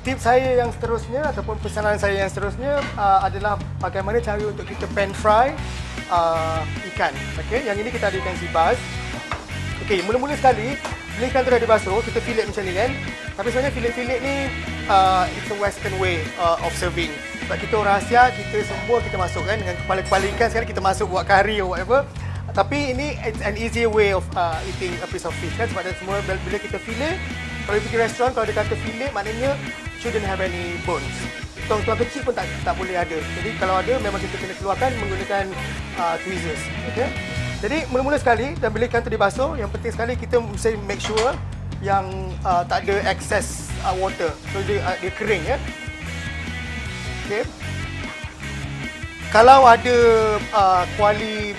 tips saya yang seterusnya ataupun pesanan saya yang seterusnya adalah bagaimana cara untuk kita pan fry ikan. Okey, yang ini kita ada ikan sibas. Okey, mula-mula sekali bila ikan tu dah dibasuh, kita fillet macam ni kan. Tapi sebenarnya fillet-fillet ni it's a western way of serving. Sebab kita orang Asia, kita semua kita masuk kan dengan kepala-kepala ikan, sekarang kita masuk buat curry or whatever. Tapi ini it's an easier way of eating a piece of fish kan, sebab semua bila kita fillet, kalau pergi restoran kalau dia kata fillet maknanya shouldn't have any bones. Tuang-tuang kecil pun tak boleh ada. Jadi kalau ada memang kita kena keluarkan menggunakan tweezers. Okay? Jadi mula-mula sekali dan bila ikan tu dibasuh, yang penting sekali kita mesti make sure yang tak ada excess water. So dia kering ya. Okay. Kalau ada kuali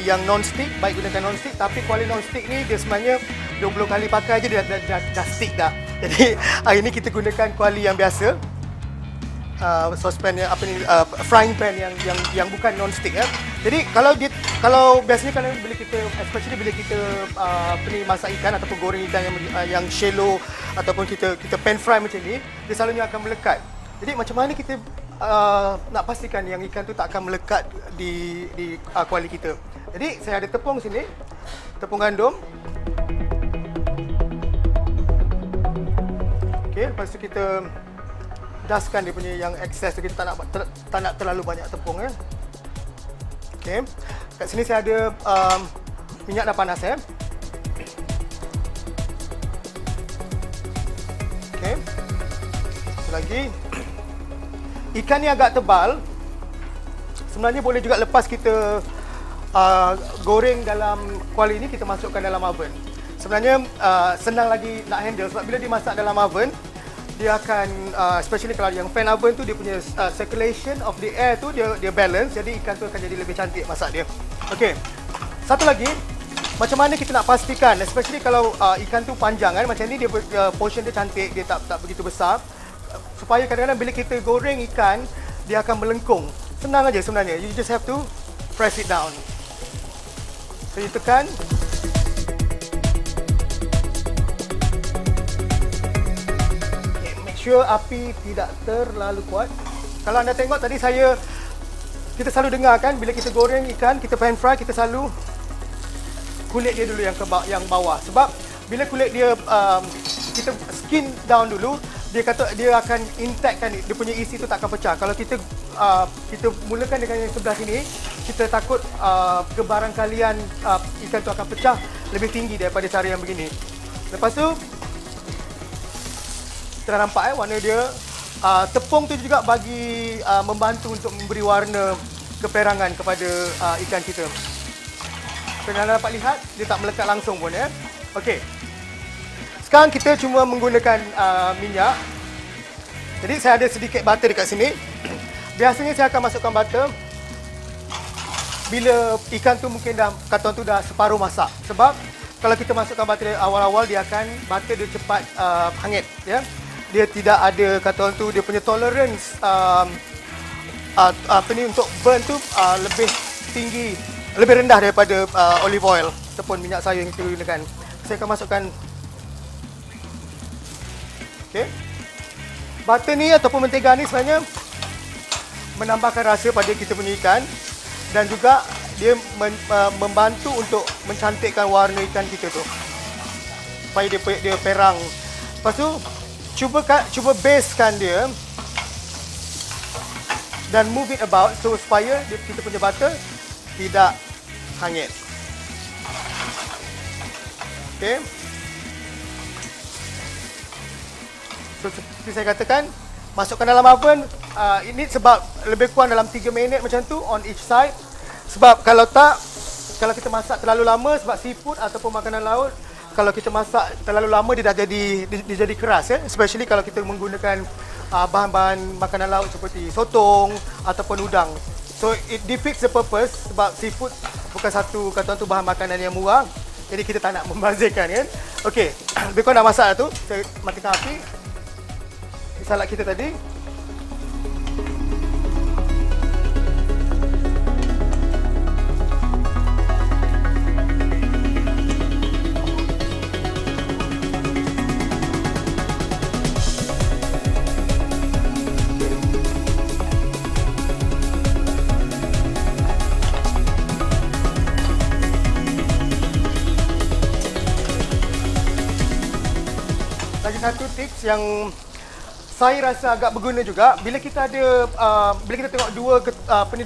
yang non-stick, baik gunakan non-stick, tapi kuali non-stick ni dia sebenarnya 20 kali pakai je dia dah stick dah. Jadi hari ni kita gunakan kuali yang biasa. Saucepan yang frying pan yang bukan non-stick ya. Jadi kalau biasanya especially bila kita masak ikan ataupun goreng ikan yang shallow ataupun kita pan fry macam ni, dia selalunya akan melekat. Jadi macam mana kita nak pastikan yang ikan tu tak akan melekat di kuali kita. Jadi saya ada tepung sini, tepung gandum. Okey, lepas tu kita daskan dia punya yang excess tu, kita tak nak terlalu banyak tepung ya. Okey. Kat sini saya ada minyak dah panas ya. Okey. Satu lagi. Ikan ni agak tebal. Sebenarnya boleh juga lepas kita goreng dalam kuali ni, kita masukkan dalam oven. Sebenarnya senang lagi nak handle sebab bila dimasak dalam oven, dia akan especially kalau yang fan oven tu dia punya circulation of the air tu dia balance, jadi ikan tu akan jadi lebih cantik masak dia. Okey. Satu lagi, macam mana kita nak pastikan especially kalau ikan tu panjang kan, macam ni dia portion dia cantik, dia tak begitu besar. Supaya kadang-kadang bila kita goreng ikan, dia akan melengkung. Senang aja sebenarnya. You just have to press it down. So you tekan. Okay, make sure api tidak terlalu kuat. Kalau anda tengok tadi kita selalu dengar kan, bila kita goreng ikan, kita pan fry, kita selalu kulit dia dulu yang bawah. Sebab bila kulit dia kita skin down dulu, dia akan intact kan, dia punya isi tu tak akan pecah. Kalau kita mulakan dengan yang sebelah sini, kita takut kebarangkalian ikan tu akan pecah lebih tinggi daripada cara yang begini. Lepas tu kita nampak warna dia. Tepung tu juga bagi membantu untuk memberi warna keperangan kepada ikan kita. Kalau anda dapat lihat, dia tak melekat langsung pun ya. Okey. Sekarang kita cuma menggunakan minyak. Jadi saya ada sedikit butter dekat sini. Biasanya saya akan masukkan butter bila ikan tu mungkin kata tu dah separuh masak. Sebab kalau kita masukkan butter awal-awal, butter dia cepat hangit ya. Dia tidak ada kata tu, dia punya tolerance untuk burn tu lebih tinggi, lebih rendah daripada olive oil ataupun minyak sayur yang kita gunakan. Saya akan masukkan. Okay. Butter ni ataupun mentega ni sebenarnya menambahkan rasa pada kita punya ikan dan juga dia membantu untuk mencantikkan warna ikan kita tu supaya dia perang. Lepas tu cuba basekan dia dan move it about supaya kita punya butter tidak hangit. Okay. So, seperti saya katakan, masukkan dalam oven. Ini sebab lebih kurang dalam 3 minit macam tu on each side. Sebab kalau kita masak terlalu lama, sebab seafood ataupun makanan laut, kalau kita masak terlalu lama dia jadi keras ya. Especially kalau kita menggunakan bahan-bahan makanan laut seperti sotong ataupun udang. So it defeats the purpose sebab seafood bukan satu bahan makanan yang murah. Jadi kita tak nak membazirkan kan. Okey, lebih kurang dah masak dah tu. Saya matikan api. Salad kita tadi. satu tips yang saya rasa agak berguna juga. Bila kita ada bila kita tengok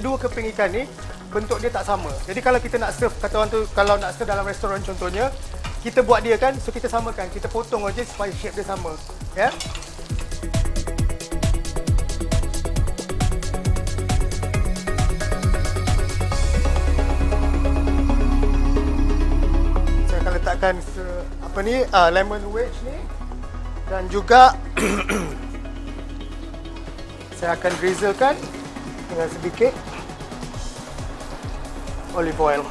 dua keping ikan ni, bentuk dia tak sama. Jadi kalau kita nak serve, kata orang tu, kalau nak serve dalam restoran contohnya, kita buat dia kan, so kita samakan, kita potong aja supaya shape dia sama, ya. Saya akan letakkan lemon wedge ni, dan juga saya akan drizzlekan dengan sedikit olive oil.